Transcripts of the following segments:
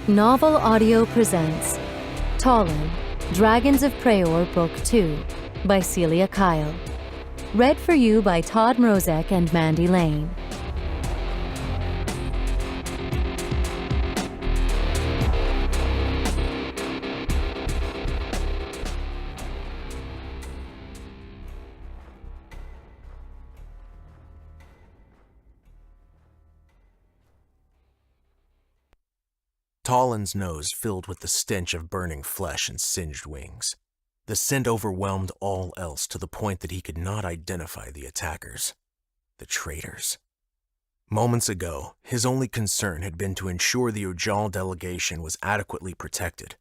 Novel Audio presents Taulan, Dragons of Preor Book 2 by Celia Kyle. Read for you by Todd, Mrozek, and Mandy Lane. Taulan's nose filled with the stench of burning flesh and singed wings. The scent overwhelmed all else to the point that he could not identify the attackers. The traitors. Moments ago, his only concern had been to ensure the Ujal delegation was adequately protected.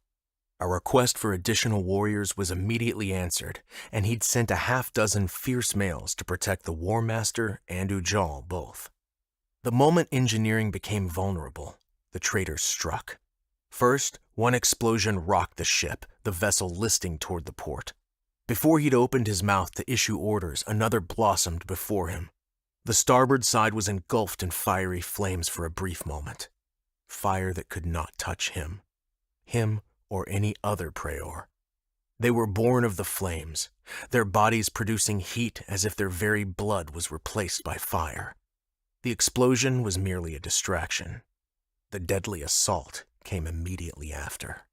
A request for additional warriors was immediately answered, and he'd sent a half-dozen fierce males to protect the War Master and Ujal both. The moment engineering became vulnerable, the traitors struck. First, one explosion rocked the ship, the vessel listing toward the port. Before he'd opened his mouth to issue orders, another blossomed before him. The starboard side was engulfed in fiery flames for a brief moment. Fire that could not touch him or any other Preor. They were born of the flames, their bodies producing heat as if their very blood was replaced by fire. The explosion was merely a distraction. The deadly assault came immediately after.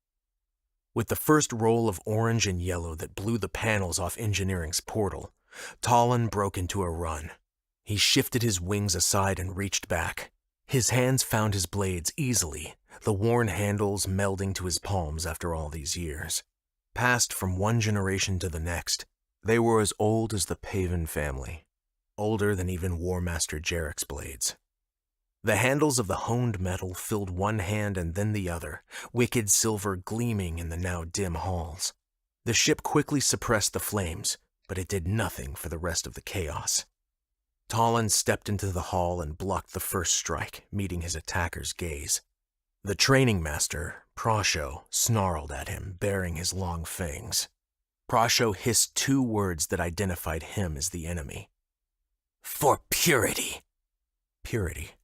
With the first roll of orange and yellow that blew the panels off engineering's portal, Taulan broke into a run. He shifted his wings aside and reached back. His hands found his blades easily, the worn handles melding to his palms after all these years. Passed from one generation to the next, they were as old as the Pavon family, older than even War Master Jarek's blades. The handles of the honed metal filled one hand and then the other, wicked silver gleaming in the now dim halls. The ship quickly suppressed the flames, but it did nothing for the rest of the chaos. Taulan stepped into the hall and blocked the first strike, meeting his attacker's gaze. The training master, Preor, snarled at him, baring his long fangs. Preor hissed two words that identified him as the enemy. "For purity!" Purity.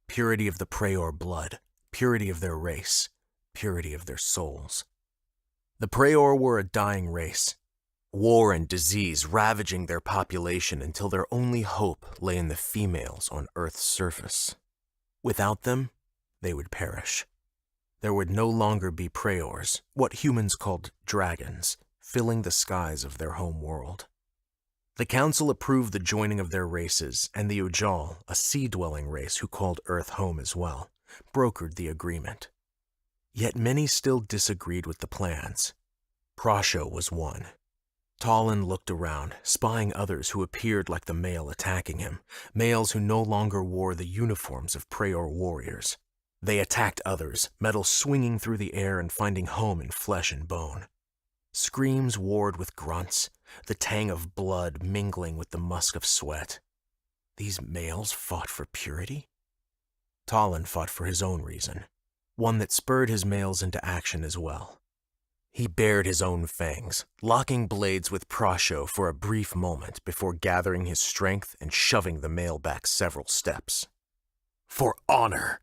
Purity of the Preor blood, purity of their race, purity of their souls. The Preor were a dying race, war and disease ravaging their population until their only hope lay in the females on Earth's surface. Without them, they would perish. There would no longer be Preors, what humans called dragons, filling the skies of their home world. The council approved the joining of their races, and the Ujal, a sea-dwelling race who called Earth home as well, brokered the agreement. Yet many still disagreed with the plans. Preor was one. Taulan looked around, spying others who appeared like the male attacking him, males who no longer wore the uniforms of Preor warriors. They attacked others, metal swinging through the air and finding home in flesh and bone. Screams warred with grunts, the tang of blood mingling with the musk of sweat. These males fought for purity? Taulan fought for his own reason, one that spurred his males into action as well. He bared his own fangs, locking blades with Preor for a brief moment before gathering his strength and shoving the male back several steps. "For honor!"